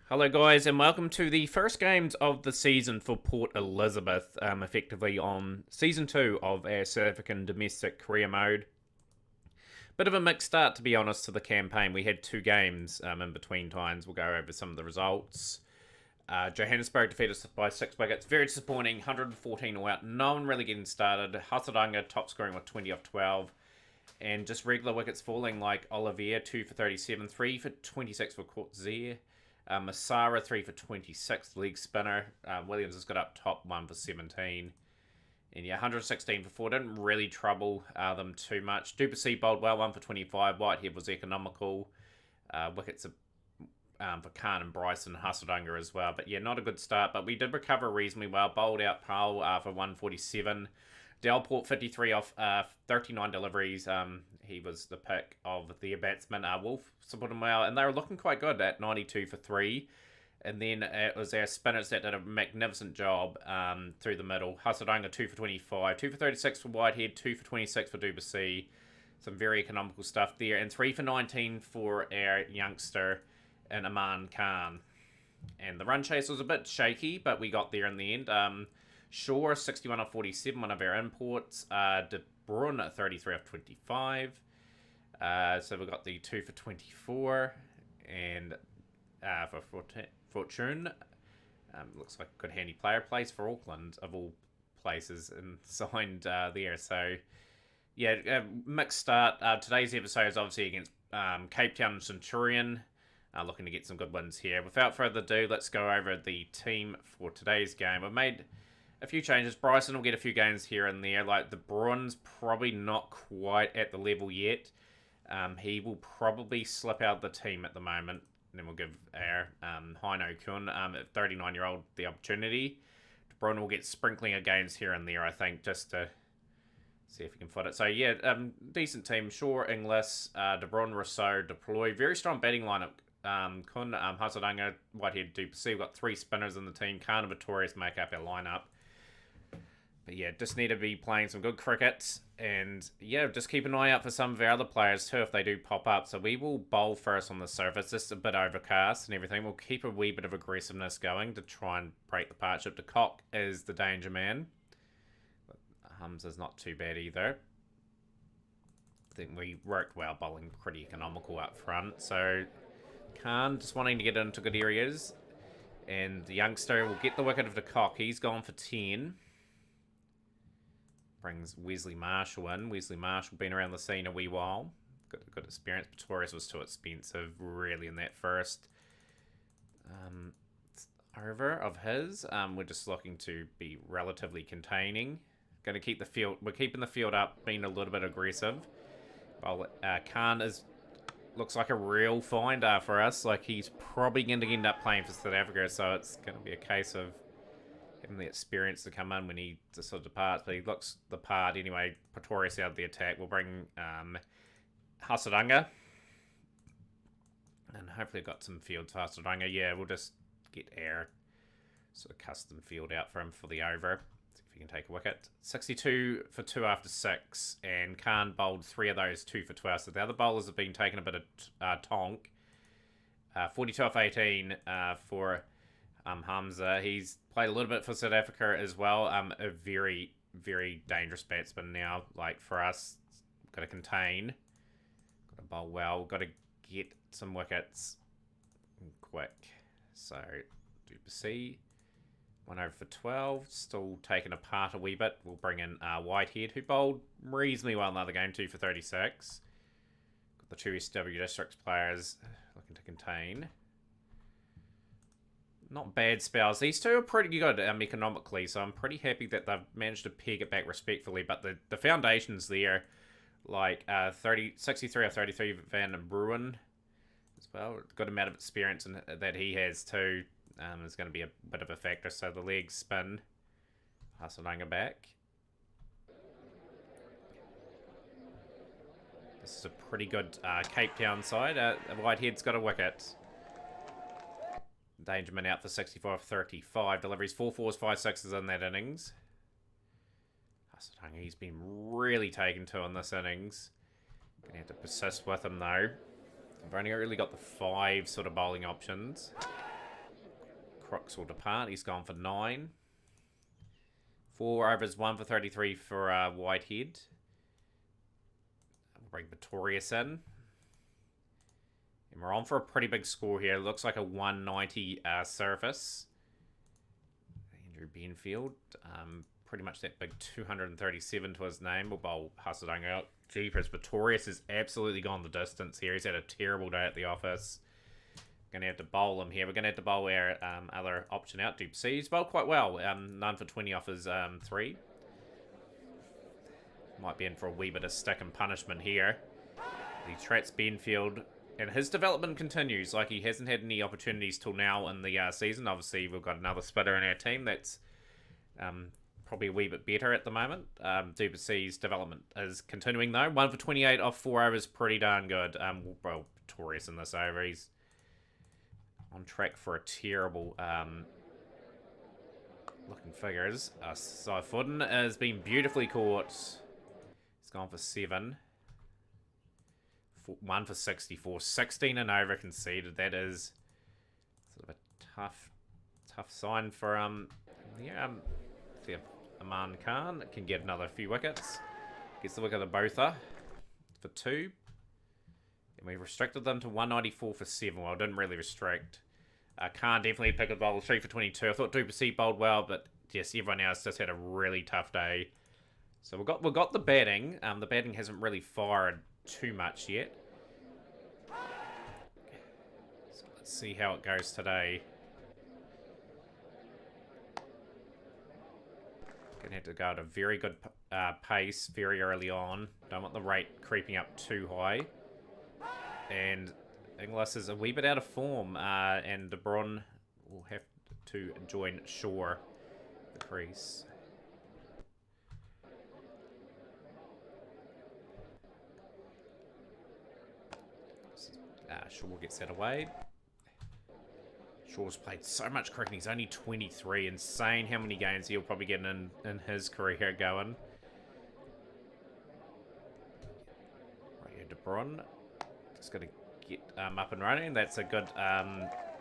Hello, guys, and welcome to the first games of the season for Port Elizabeth, effectively on season 2 of our South African domestic career mode. Bit of a mixed start, to be honest, to the campaign. We had two games in between times. We'll go over some of the results. Johannesburg defeated us by 6 wickets. Very disappointing, 114 all out. No one really getting started. Hasaranga top scoring with 20 off 12. And just regular wickets falling like Olivier, 2 for 37, 3 for 26 for Courtzier. Masara 3 for 26, leg spinner. Williams has got up top 1 for 17. And yeah, 116 for 4. Didn't really trouble them too much. Duplessis bowled well, 1 for 25. Whitehead was economical. Wickets for Khan and Bryson, Hasaranga as well. But yeah, not a good start. But we did recover reasonably well. Bowled out Powell for 147. Delport 53 off 39 deliveries. He was the pick of the batsman. Wolf supported him well, and they were looking quite good at 92 for 3. And then it was our spinners that did a magnificent job through the middle. Hasaranga 2 for 25, 2 for 36 for Whitehead, 2 for 26 for Duplessis. Some very economical stuff there. And 3 for 19 for our youngster and Aman Khan. And the run chase was a bit shaky, but we got there in the end. Shaw 61 off 47, one of our imports. De Bruyne at 33 off 25. So we got the 2 for 24. And for Fortune, looks like a good handy player. Plays for Auckland, of all places, and signed there. So, yeah, mixed start. Today's episode is obviously against Cape Town and Centurion. Looking to get some good wins here. Without further ado, let's go over the team for today's game. I've made a few changes. Bryson will get a few games here and there. Like the Bruins, probably not quite at the level yet. He will probably slip out of the team at the moment. And then we'll give our Heino Kun, 39-year-old, the opportunity. De Bruyne will get sprinkling of games here and there, I think, just to see if we can foot it. So, yeah, decent team. Shaw, Inglis, De Bruyne, Rousseau, deploy. Very strong batting lineup. Kun, Hasaranga, Whitehead, Duplessis. We've got 3 spinners in the team. Khan and Vittorius make up our lineup. But yeah, just need to be playing some good cricket. And yeah, just keep an eye out for some of our other players too if they do pop up. So we will bowl first on the surface. Just a bit overcast and everything. We'll keep a wee bit of aggressiveness going to try and break the partnership. De Kock is the danger man. Hamza's not too bad either. I think we worked well bowling pretty economical up front. So Khan just wanting to get into good areas. And the youngster will get the wicket of De Kock. He's gone for 10. Brings Wesley Marshall in. Wesley Marshall been around the scene a wee while. Got a good experience. Pretorius was too expensive, really, in that first over of his. We're just looking to be relatively containing. Going to keep the field. We're keeping the field up, being a little bit aggressive. Well, Khan looks like a real find for us. Like he's probably going to end up playing for South Africa, so it's going to be a case of having the experience to come in when he just sort of departs, but he looks the part anyway. Pretorius out of the attack. We'll bring Hasaranga. And hopefully got some field for Hasaranga. Yeah, we'll just get our sort of custom field out for him for the over. See if he can take a wicket. 62 for 2 after 6. And Khan bowled 3 of those, 2 for 12. So the other bowlers have been taking a bit of tonk. 42 off 18 for Hamza. He's played a little bit for South Africa as well. A very, very dangerous batsman now. Like for us, got to contain, got to bowl well, got to get some wickets quick. So Duplessis 1 over for 12, still taking apart a wee bit. We'll bring in Whitehead, who bowled reasonably well in the other game, 2 for 36. Got the 2 SW Districts players looking to contain. Not bad spells. These two are pretty good economically, so I'm pretty happy that they've managed to peg it back respectfully. But the foundations there, like 63 or 33 Van Bruin as well. Good amount of experience that he has too is going to be a bit of a factor. So the legs spin. Hasaranga back. This is a pretty good Cape Town side. Whitehead's got a wicket. Dangerman out for 64 35. Deliveries 4 4s, 5 6s in that innings. Hasaranga, he's been really taken to in this innings. Gonna have to persist with him though. I've only really got the 5 sort of bowling options. Crooks will depart. He's gone for 9. 4 overs, 1 for 33 for Whitehead. We'll bring Pretorius in. And we're on for a pretty big score here. Looks like a 190 surface. Andrew Benfield. Pretty much that big 237 to his name. We'll bowl Hasadanga out. Jeepers, Pretorius has absolutely gone the distance here. He's had a terrible day at the office. Going to have to bowl him here. We're going to have to bowl our other option out. Du Plessis. He's bowled quite well. 9 for 20 off his 3. Might be in for a wee bit of stick and punishment here. He trats Benfield. And his development continues. Like, he hasn't had any opportunities till now in the season. Obviously, we've got another spitter in our team that's probably a wee bit better at the moment. Du Plessis' development is continuing, though. 1 for 28 off 4 overs. Pretty darn good. Well, Pretorius in this over. He's on track for a terrible looking figures. Saifuddin has been beautifully caught. He's gone for 7. 1 for 64. 16 and over conceded. That is sort of a tough sign for Aman Khan. Can get another few wickets. Gets the wicket of Botha for 2. And we restricted them to 194 for 7. Well, didn't really restrict. Khan definitely picked a bowl 3 for 22. I thought Du Plessis bowled well, but yes, everyone else just had a really tough day. So we've got the batting. The batting hasn't really fired too much yet. So let's see how it goes today. Gonna have to go at a very good pace very early on. Don't want the rate creeping up too high. And Inglis is a wee bit out of form, and De Bron will have to join Shaw the crease. Shaw gets that away. Shaw's played so much cricket. He's only 23. Insane how many games he'll probably get in his career going. Right here, De Bron. Just going to get up and running. That's a good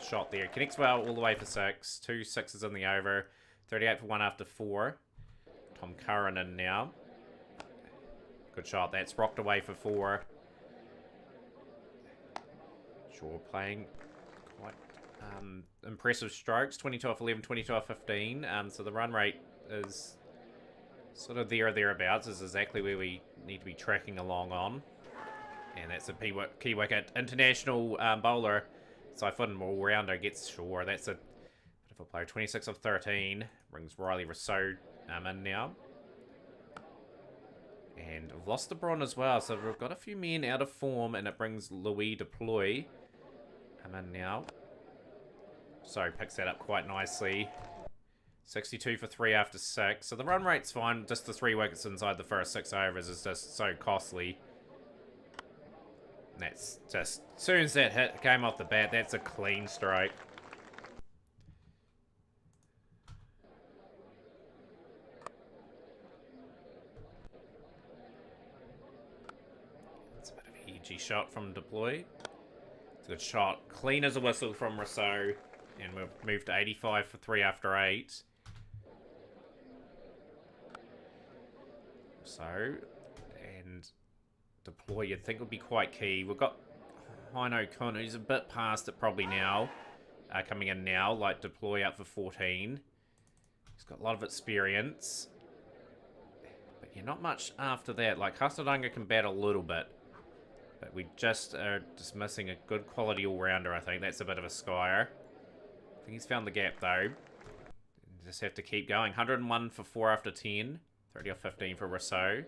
shot there. Connects well all the way for 6. 2 sixes in the over. 38 for 1 after 4. Tom Curran in now. Good shot. That's rocked away for 4. Shaw playing quite impressive strokes. 22 off 11, 22 off 15. So the run rate is sort of there or thereabouts. Is exactly where we need to be tracking along on. And that's a key wicket. International bowler, Saifuddin all-rounder, gets Shaw. That's a bit of a player. 26 of 13. Brings Riley Rousseau in now. And we've lost De Bron as well. So we've got a few men out of form. And it brings Louis Deploy in now. So picks that up quite nicely. 62 for 3 after 6. So the run rate's fine. Just the 3 wickets inside the first 6 overs is just so costly. That's just, as soon as that hit came off the bat, that's a clean strike. It's a bit of an edgy shot from Deploy. It's a good shot. Clean as a whistle from Rousseau. And we've moved to 85 for 3 after 8. So, and Deploy, you'd think would be quite key. We've got Hino Kun, who's a bit past it probably now. Coming in now, like Deploy up for 14. He's got a lot of experience. But yeah, not much after that. Like, Hasadanga can bat a little bit. But we just are just missing a good quality all-rounder, I think. That's a bit of a skyer. I think he's found the gap, though. Just have to keep going. 101 for 4 after 10. 30 off 15 for Rousseau.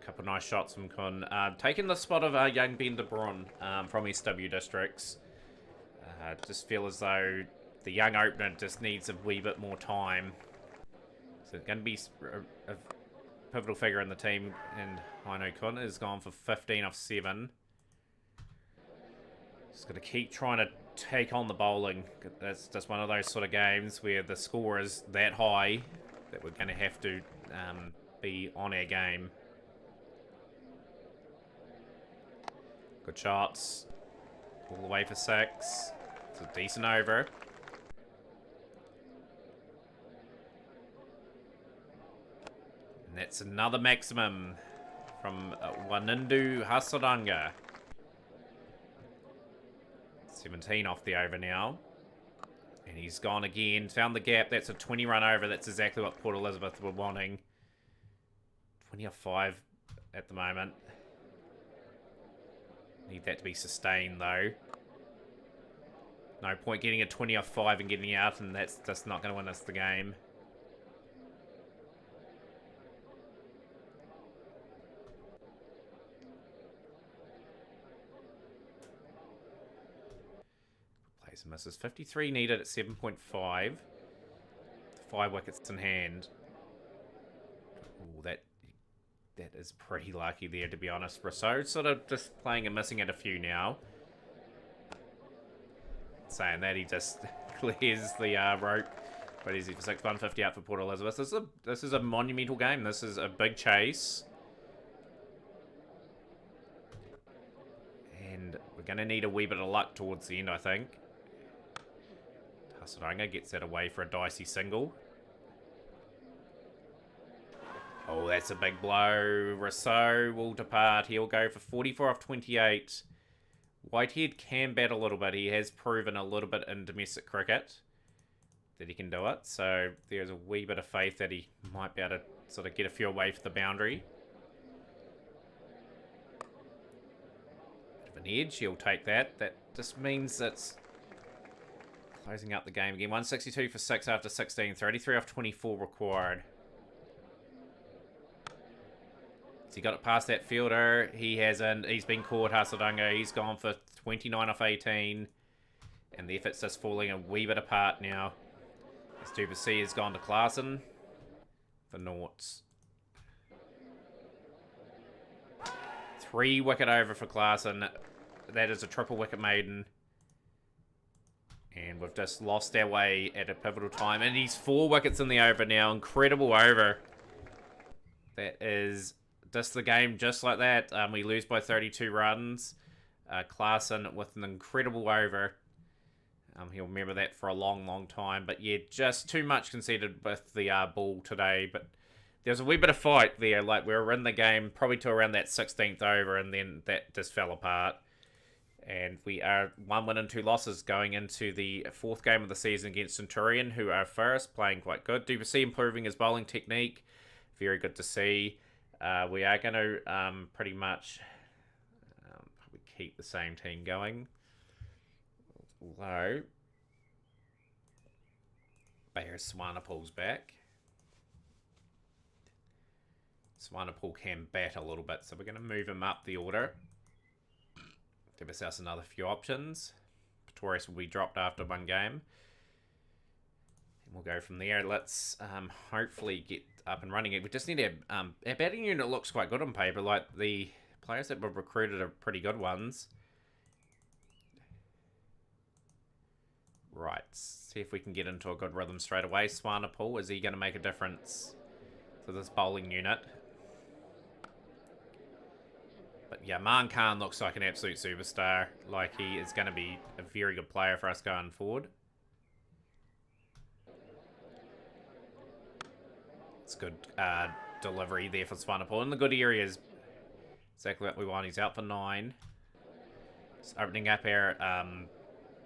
Couple nice shots from Kun. Taking the spot of young Ben De Bron from SW Districts. Just feel as though the young opener just needs a wee bit more time. So it's going to be a pivotal figure in the team. And Hino Kun has gone for 15 off 7. Just going to keep trying to take on the bowling. That's just one of those sort of games where the score is that high that we're going to have to be on our game. Good shots. All the way for 6. It's a decent over. And that's another maximum from Wanindu Hasaranga. 17 off the over now. And he's gone again. Found the gap. That's a 20 run over. That's exactly what Port Elizabeth were wanting. 20 off 5 at the moment. Need that to be sustained though. No point getting a 20 off 5 and getting out, and that's just not going to win us the game. Plays and misses. 53 needed at 7.5. 5 wickets in hand. Oh, that is pretty lucky there, to be honest. Rousseau sort of just playing and missing at a few now. Saying that, he just clears the rope. But easy for 6, 150 out for Port Elizabeth. This is a monumental game. This is a big chase. And we're going to need a wee bit of luck towards the end, I think. Hasaranga gets that away for a dicey single. Oh, that's a big blow. Rousseau will depart. He'll go for 44 off 28. Whitehead can bat a little bit. He has proven a little bit in domestic cricket that he can do it. So there's a wee bit of faith that he might be able to sort of get a few away for the boundary. Bit of an edge. He'll take that. That just means it's closing up the game again. 162 for 6 after 16. 33 off 24 required. So he got it past that fielder. He hasn't. He's been caught, Hasaranga. He's gone for 29 off 18. And the effort's just falling a wee bit apart now. As du Plessis has gone to Clarkson for noughts. 3 wicket over for Clarkson. That is a triple wicket maiden. And we've just lost our way at a pivotal time. And he's 4 wickets in the over now. Incredible over. That is just the game just like that. We lose by 32 runs. Clarkson with an incredible over. He'll remember that for a long, long time. But yeah, just too much conceded with the ball today. But there's a wee bit of fight there. Like, we were in the game probably to around that 16th over, and then that just fell apart. And we are 1 win and 2 losses going into the 4th game of the season against Centurion, who are first, playing quite good. Du Plessis improving his bowling technique. Very good to see. We are going to pretty much probably keep the same team going. Although, Bayers Swanepoel's back. Swanepoel can bat a little bit, so we're going to move him up the order. Give ourselves another few options. Pretorius will be dropped after 1 game. And we'll go from there. Let's hopefully get up and running. We just need our batting unit looks quite good on paper. Like, the players that we've recruited are pretty good ones. Right, see if we can get into a good rhythm straight away. Swanepoel, is he going to make a difference to this bowling unit? But yeah, Man Khan looks like an absolute superstar. Like, he is going to be a very good player for us going forward. It's good delivery there for Swanepoel in the good areas. Exactly what we want. He's out for 9. It's opening up our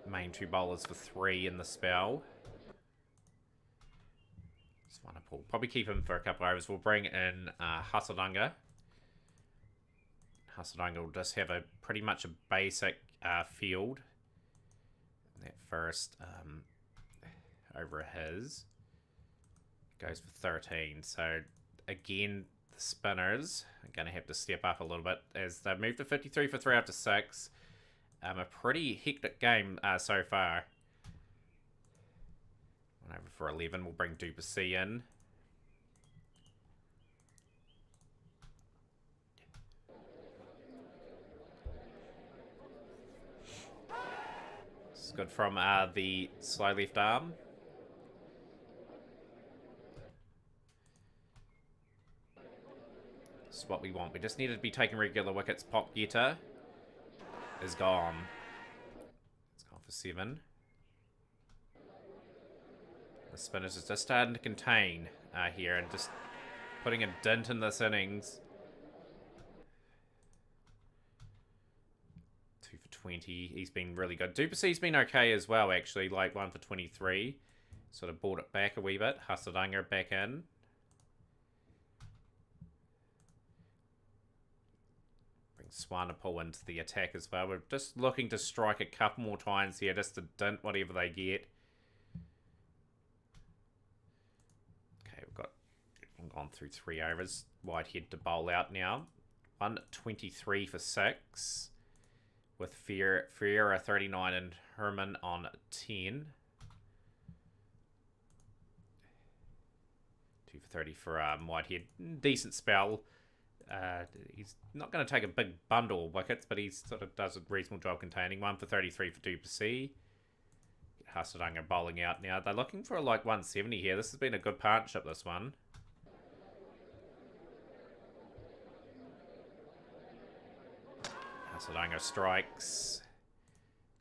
main 2 bowlers for 3 in the spell. Swanepoel. Probably keep him for a couple of overs. We'll bring in Hasaranga. Hasaranga will just have a pretty much a basic field. That first over his goes for 13. So again, the spinners are going to have to step up a little bit as they move to 53 for 3 after 6. A pretty hectic game so far. 1 over for 11. We'll bring du Plessis in. This is good from the slow left arm. This is what we want. We just need to be taking regular wickets. Pop Getter. is gone. It's gone for 7. The Spinners is just starting to contain here and just putting a dent in this innings. 2 for 20. He's been really good. Du Plessis' been okay as well, actually. Like 1 for 23. Sort of brought it back a wee bit. Hasadanga back in. Bring Swanepoel into the attack as well. We're just looking to strike a couple more times here just to dent whatever they get. Gone through 3 overs. Whitehead to bowl out now. 123 for 6. With Ferreira 39 and Herman on 10. 2 for 30 for Whitehead. Decent spell. He's not going to take a big bundle of wickets, but he sort of does a reasonable job containing. 1 for 33 for Du Plessis. Hasadanga bowling out now. They're looking for like 170 here. This has been a good partnership, this one. Hasadanga strikes.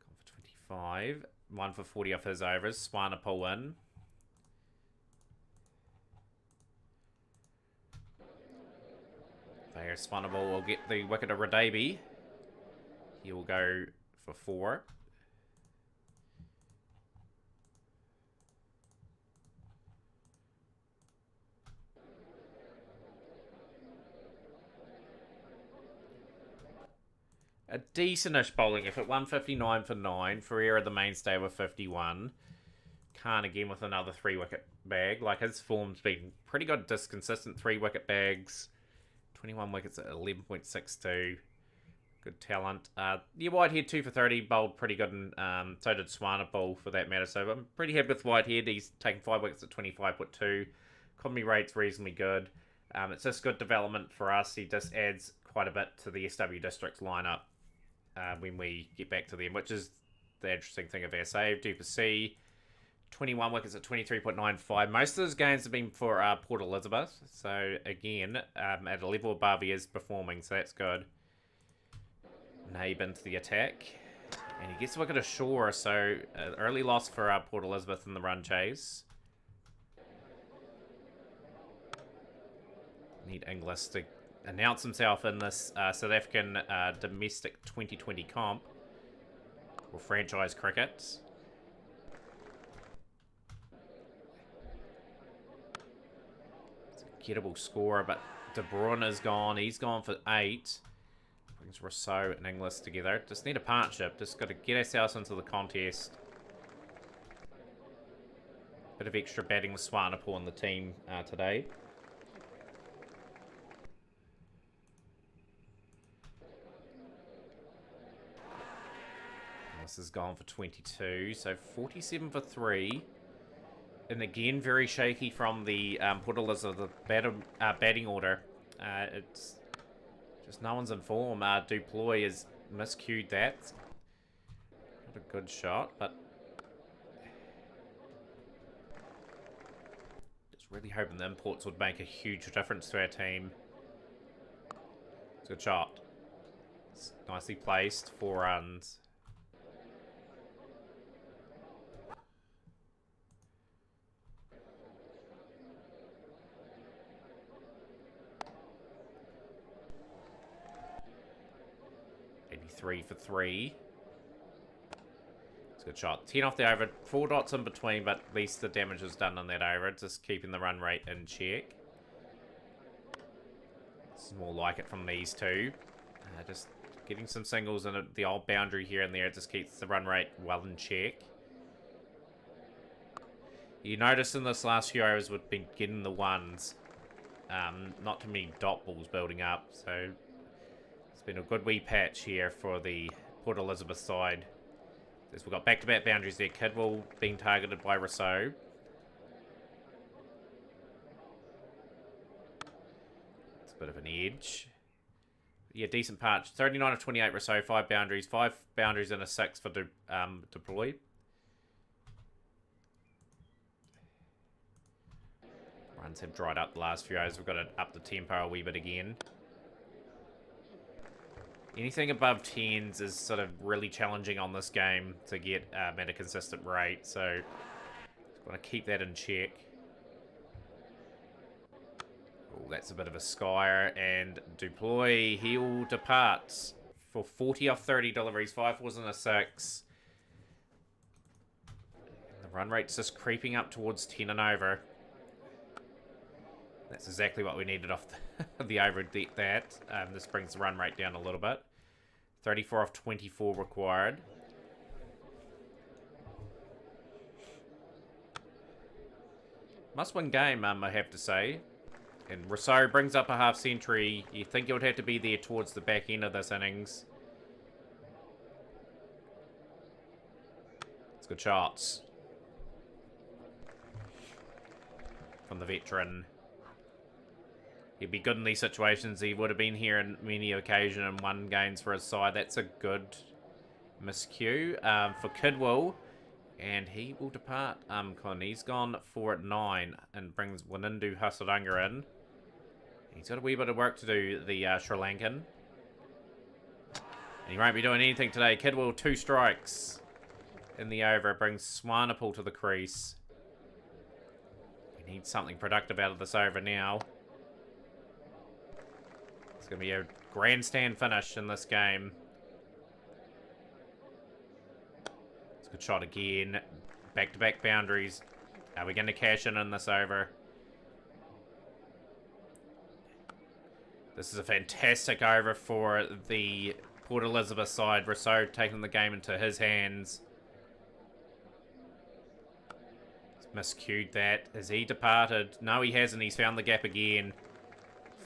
Gone for 25. 1 for 40 off his overs. Swanepoel in. There, Swanepoel will get the wicket of Radabi. He will go for 4. A decentish bowling effort. 159 for 9. Ferreira the mainstay with 51. Khan again with another 3-wicket bag. Like, his form's been pretty good, just consistent 3-wicket bags. 21 wickets at 11.62. Good talent. Yeah, Whitehead 2 for 30. Bowled pretty good, and so did Swanepoel for that matter. So I'm pretty happy with Whitehead. He's taken 5 wickets at 25.2. Economy rate's reasonably good. It's just good development for us. He just adds quite a bit to the SW Districts lineup. When we get back to them, which is the interesting thing of our save. Du Plessis, 21 wickets at 23.95. Most of those games have been for Port Elizabeth. So, again, at a level above, he is performing, so that's good. Nabe into the attack. And he gets a wicket ashore, so early loss for Port Elizabeth in the run chase. Need Inglis to announce himself in this South African domestic 2020 comp or franchise cricket. It's a gettable scorer, but De Bruyne is gone. He's gone for 8. Brings Rousseau and Inglis together. Just need a partnership. Just got to get ourselves into the contest. Bit of extra batting with Swanepoel in the team today. This has gone for 22, so 47 for 3. And again, very shaky from the Port Elizabeth batting order. It's just no one's in form. Duploy has miscued that. Not a good shot, but just really hoping the imports would make a huge difference to our team. It's a good shot. It's nicely placed, 4 runs. For 3. It's a good shot. 10 off the over. 4 dots in between, but at least the damage is done on that over. Just keeping the run rate in check. It's more like it from these two. Just getting some singles in the old boundary here and there. It just keeps the run rate well in check. You notice in this last few overs we've been getting the ones. Not too many dot balls building up, so it's been a good wee patch here for the Port Elizabeth side. As we've got back-to-back boundaries there. Kidwell being targeted by Rousseau. It's a bit of an edge. Yeah, decent patch. 39 of 28 Rousseau, 5 boundaries. 5 boundaries and a 6 for Deploy. Runs have dried up the last few hours. We've got to up the tempo a wee bit again. Anything above 10s is sort of really challenging on this game to get at a consistent rate, so just want to keep that in check. Oh, that's a bit of a Skyer, and Deploy, he'll depart for 40 off 30 deliveries, 5 fours and a 6. And the run rate's just creeping up towards 10 and over. That's exactly what we needed off the over that. This brings the run rate down a little bit. 34 off 24 required. Must-win game, I have to say. And Rousseau brings up a half century. You think it would have to be there towards the back end of this innings. It's good shots from the veteran. He'd be good in these situations. He would have been here in many occasions and won games for his side. That's a good miscue for Kidwell. And he will depart. He's gone 4 at 9 and brings Wanindu Hasaranga in. He's got a wee bit of work to do, the Sri Lankan. And he won't be doing anything today. Kidwell, 2 strikes in the over. Brings Swanepoel to the crease. We need something productive out of this over now. It's going to be a grandstand finish in this game. It's a good shot again. Back-to-back boundaries. Are we going to cash in this over? This is a fantastic over for the Port Elizabeth side. Rousseau taking the game into his hands. He's miscued that. Has he departed? No, he hasn't. He's found the gap again.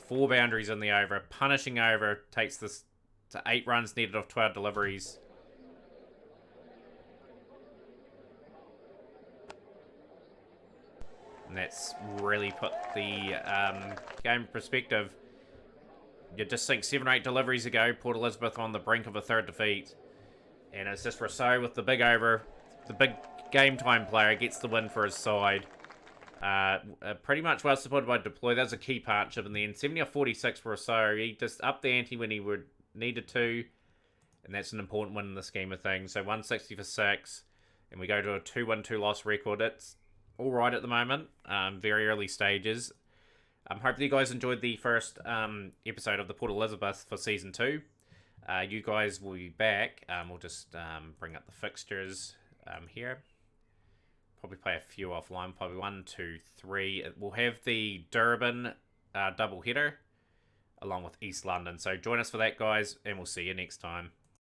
4 boundaries in the over. Punishing over. Takes this to 8 runs needed off 12 deliveries. And that's really put the game in perspective. You just think 7 or 8 deliveries ago, Port Elizabeth on the brink of a 3rd defeat. And it's just Rousseau with the big over. The big game time player gets the win for his side. Pretty much well supported by Deploy. That was a key partnership in the end. 70 off 46 for Rousseau. He just upped the ante when he needed to. And that's an important win in the scheme of things. So 160 for 6. And we go to a 2-win, 2-loss record. It's all right at the moment. Very early stages. Hopefully you guys enjoyed the first episode of the Port Elizabeth for Season 2. You guys will be back. We'll just bring up the fixtures here. Probably play a few offline. Probably 1, 2, 3. We'll have the Durban double header along with East London. So join us for that, guys, and we'll see you next time.